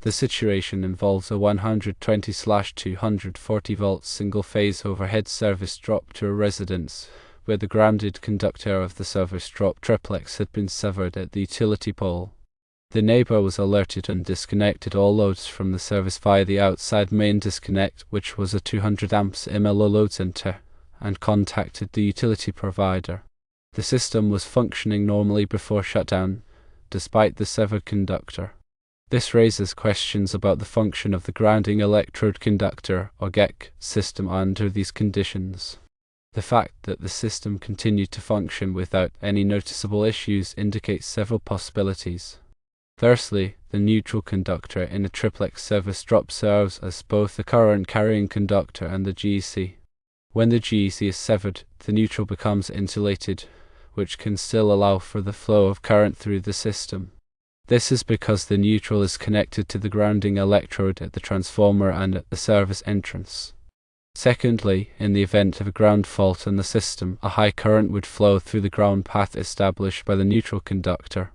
The situation involves a 120/240 volts single-phase overhead service drop to a residence, where the grounded conductor of the service drop triplex had been severed at the utility pole. The neighbor was alerted and disconnected all loads from the service via the outside main disconnect, which was a 200 amps MLO load center, and contacted the utility provider. The system was functioning normally before shutdown, despite the severed conductor. This raises questions about the function of the grounding electrode conductor, or GEC, system under these conditions. The fact that the system continued to function without any noticeable issues indicates several possibilities. Firstly, the neutral conductor in a triplex service drop serves as both the current carrying conductor and the GEC. When the GEC is severed, the neutral becomes insulated, which can still allow for the flow of current through the system. This is because the neutral is connected to the grounding electrode at the transformer and at the service entrance. Secondly, in the event of a ground fault in the system, a high current would flow through the ground path established by the neutral conductor.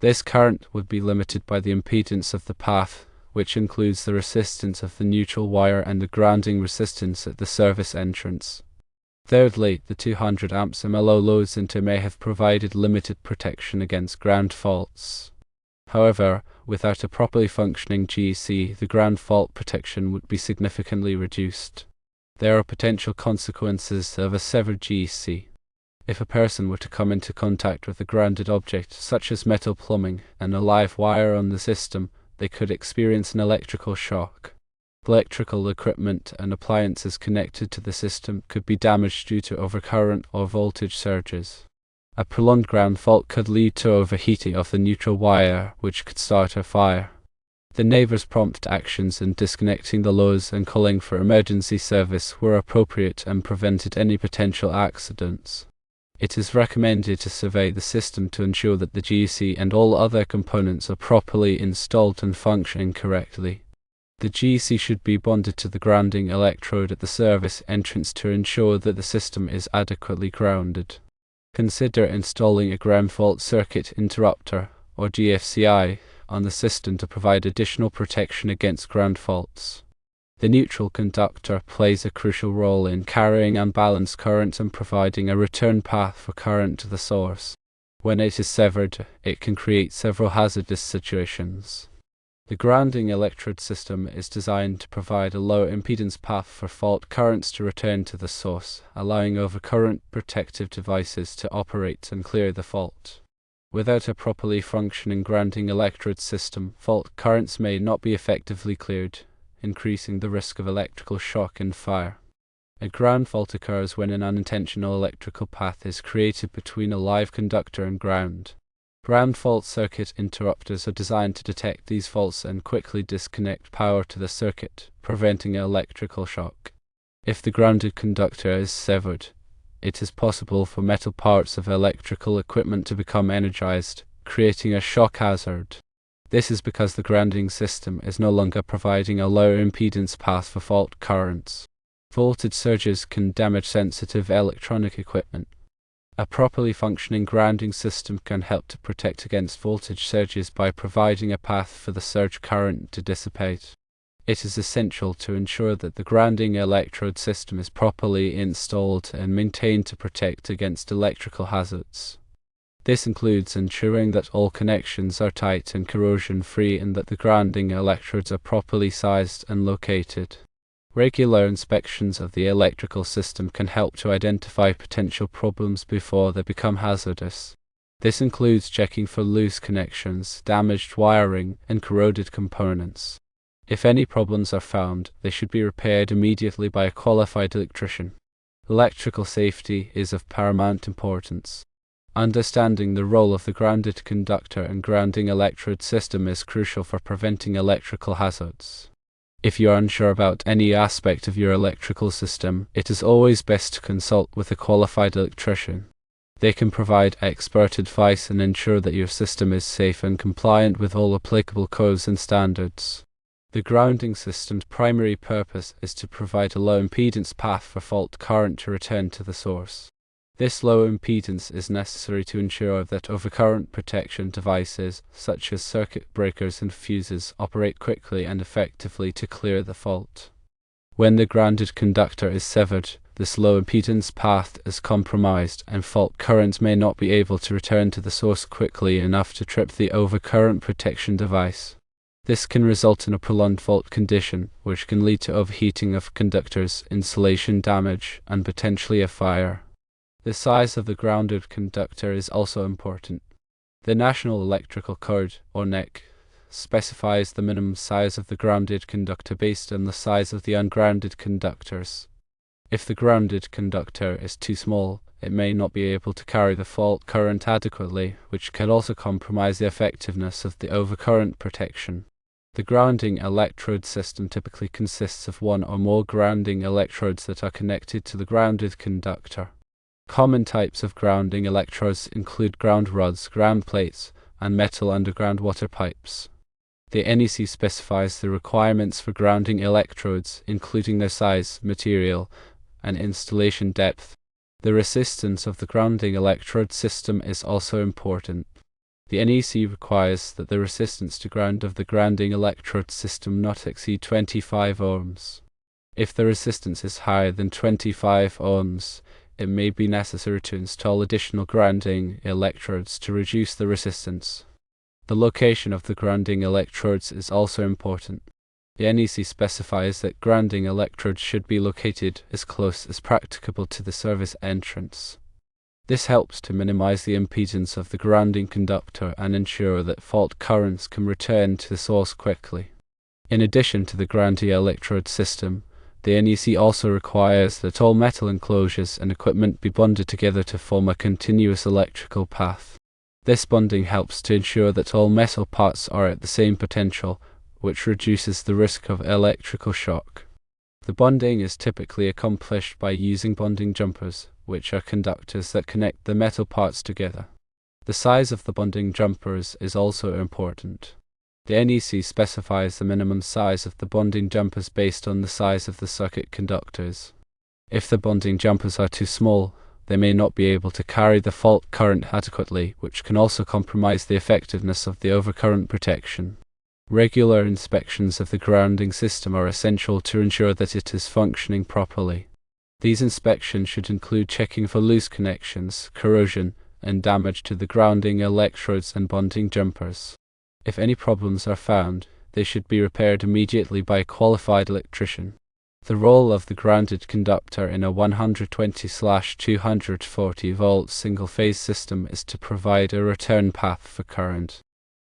This current would be limited by the impedance of the path, which includes the resistance of the neutral wire and the grounding resistance at the service entrance. Thirdly, the 200 amps MLO load center may have provided limited protection against ground faults. However, without a properly functioning GEC, the ground fault protection would be significantly reduced. There are potential consequences of a severed GEC. If a person were to come into contact with a grounded object, such as metal plumbing and a live wire on the system, they could experience an electrical shock. Electrical equipment and appliances connected to the system could be damaged due to overcurrent or voltage surges. A prolonged ground fault could lead to overheating of the neutral wire, which could start a fire. The neighbor's prompt actions in disconnecting the loads and calling for emergency service were appropriate and prevented any potential accidents. It is recommended to survey the system to ensure that the GEC and all other components are properly installed and functioning correctly. The GEC should be bonded to the grounding electrode at the service entrance to ensure that the system is adequately grounded. Consider installing a ground fault circuit interrupter, or GFCI, on the system to provide additional protection against ground faults. The neutral conductor plays a crucial role in carrying unbalanced current and providing a return path for current to the source. When it is severed, it can create several hazardous situations. The grounding electrode system is designed to provide a low impedance path for fault currents to return to the source, allowing overcurrent protective devices to operate and clear the fault. Without a properly functioning grounding electrode system, fault currents may not be effectively cleared, increasing the risk of electrical shock and fire. A ground fault occurs when an unintentional electrical path is created between a live conductor and ground. Ground fault circuit interrupters are designed to detect these faults and quickly disconnect power to the circuit, preventing electrical shock. If the grounded conductor is severed, it is possible for metal parts of electrical equipment to become energized, creating a shock hazard. This is because the grounding system is no longer providing a low impedance path for fault currents. Voltage surges can damage sensitive electronic equipment. A properly functioning grounding system can help to protect against voltage surges by providing a path for the surge current to dissipate. It is essential to ensure that the grounding electrode system is properly installed and maintained to protect against electrical hazards. This includes ensuring that all connections are tight and corrosion-free and that the grounding electrodes are properly sized and located. Regular inspections of the electrical system can help to identify potential problems before they become hazardous. This includes checking for loose connections, damaged wiring, and corroded components. If any problems are found, they should be repaired immediately by a qualified electrician. Electrical safety is of paramount importance. Understanding the role of the grounded conductor and grounding electrode system is crucial for preventing electrical hazards. If you are unsure about any aspect of your electrical system, it is always best to consult with a qualified electrician. They can provide expert advice and ensure that your system is safe and compliant with all applicable codes and standards. The grounding system's primary purpose is to provide a low impedance path for fault current to return to the source. This low impedance is necessary to ensure that overcurrent protection devices, such as circuit breakers and fuses, operate quickly and effectively to clear the fault. When the grounded conductor is severed, this low impedance path is compromised, and fault current may not be able to return to the source quickly enough to trip the overcurrent protection device. This can result in a prolonged fault condition, which can lead to overheating of conductors, insulation damage, and potentially a fire. The size of the grounded conductor is also important. The National Electrical Code, or NEC, specifies the minimum size of the grounded conductor based on the size of the ungrounded conductors. If the grounded conductor is too small, it may not be able to carry the fault current adequately, which can also compromise the effectiveness of the overcurrent protection. The grounding electrode system typically consists of one or more grounding electrodes that are connected to the grounded conductor. Common types of grounding electrodes include ground rods, ground plates, and metal underground water pipes. The NEC specifies the requirements for grounding electrodes, including their size, material, and installation depth. The resistance of the grounding electrode system is also important. The NEC requires that the resistance to ground of the grounding electrode system not exceed 25 ohms. If the resistance is higher than 25 ohms, it may be necessary to install additional grounding electrodes to reduce the resistance. The location of the grounding electrodes is also important. The NEC specifies that grounding electrodes should be located as close as practicable to the service entrance. This helps to minimize the impedance of the grounding conductor and ensure that fault currents can return to the source quickly. In addition to the grounding electrode system, the NEC also requires that all metal enclosures and equipment be bonded together to form a continuous electrical path. This bonding helps to ensure that all metal parts are at the same potential, which reduces the risk of electrical shock. The bonding is typically accomplished by using bonding jumpers, which are conductors that connect the metal parts together. The size of the bonding jumpers is also important. The NEC specifies the minimum size of the bonding jumpers based on the size of the circuit conductors. If the bonding jumpers are too small, they may not be able to carry the fault current adequately, which can also compromise the effectiveness of the overcurrent protection. Regular inspections of the grounding system are essential to ensure that it is functioning properly. These inspections should include checking for loose connections, corrosion, and damage to the grounding electrodes and bonding jumpers. If any problems are found, they should be repaired immediately by a qualified electrician. The role of the grounded conductor in a 120/240 volt single-phase system is to provide a return path for current.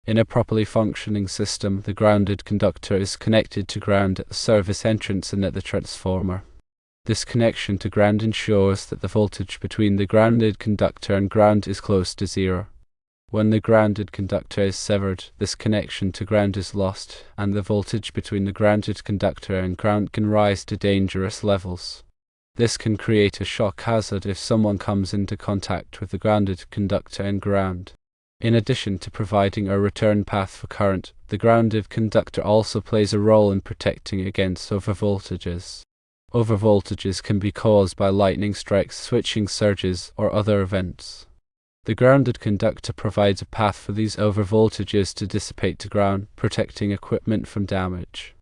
In a properly functioning system, the grounded conductor is connected to ground at the service entrance and at the transformer. This connection to ground ensures that the voltage between the grounded conductor and ground is close to zero. When the grounded conductor is severed, this connection to ground is lost, and the voltage between the grounded conductor and ground can rise to dangerous levels. This can create a shock hazard if someone comes into contact with the grounded conductor and ground. In addition to providing a return path for current, the grounded conductor also plays a role in protecting against overvoltages. Overvoltages can be caused by lightning strikes, switching surges, or other events. The grounded conductor provides a path for these overvoltages to dissipate to ground, protecting equipment from damage.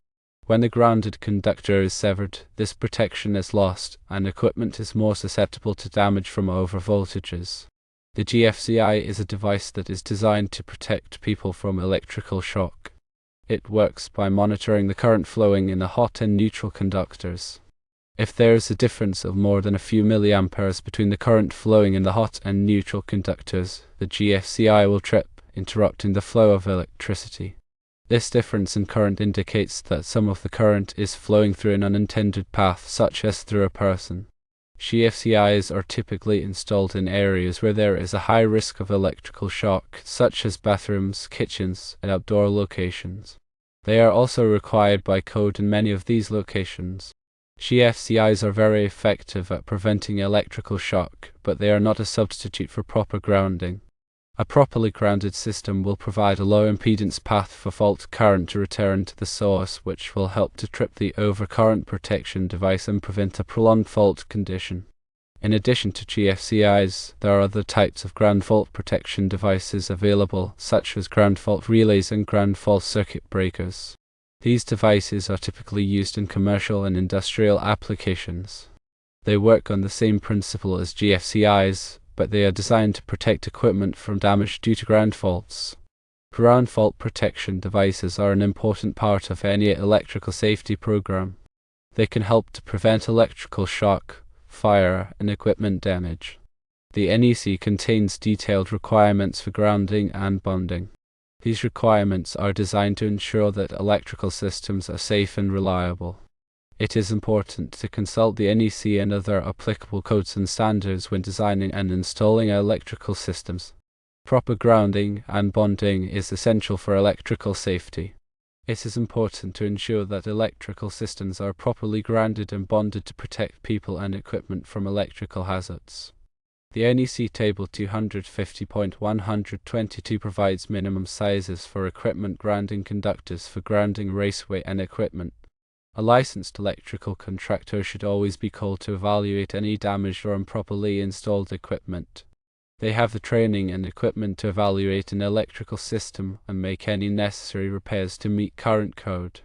When the grounded conductor is severed, this protection is lost, and equipment is more susceptible to damage from overvoltages. The GFCI is a device that is designed to protect people from electrical shock. It works by monitoring the current flowing in the hot and neutral conductors. If there is a difference of more than a few milliamperes between the current flowing in the hot and neutral conductors, the GFCI will trip, interrupting the flow of electricity. This difference in current indicates that some of the current is flowing through an unintended path, such as through a person. GFCIs are typically installed in areas where there is a high risk of electrical shock, such as bathrooms, kitchens, and outdoor locations. They are also required by code in many of these locations. GFCIs are very effective at preventing electrical shock, but they are not a substitute for proper grounding. A properly grounded system will provide a low impedance path for fault current to return to the source, which will help to trip the overcurrent protection device and prevent a prolonged fault condition. In addition to GFCIs, there are other types of ground fault protection devices available, such as ground fault relays and ground fault circuit breakers. These devices are typically used in commercial and industrial applications. They work on the same principle as GFCIs, but they are designed to protect equipment from damage due to ground faults. Ground fault protection devices are an important part of any electrical safety program. They can help to prevent electrical shock, fire, and equipment damage. The NEC contains detailed requirements for grounding and bonding. These requirements are designed to ensure that electrical systems are safe and reliable. It is important to consult the NEC and other applicable codes and standards when designing and installing electrical systems. Proper grounding and bonding is essential for electrical safety. It is important to ensure that electrical systems are properly grounded and bonded to protect people and equipment from electrical hazards. The NEC Table 250.122 provides minimum sizes for equipment grounding conductors for grounding raceway and equipment. A licensed electrical contractor should always be called to evaluate any damaged or improperly installed equipment. They have the training and equipment to evaluate an electrical system and make any necessary repairs to meet current code.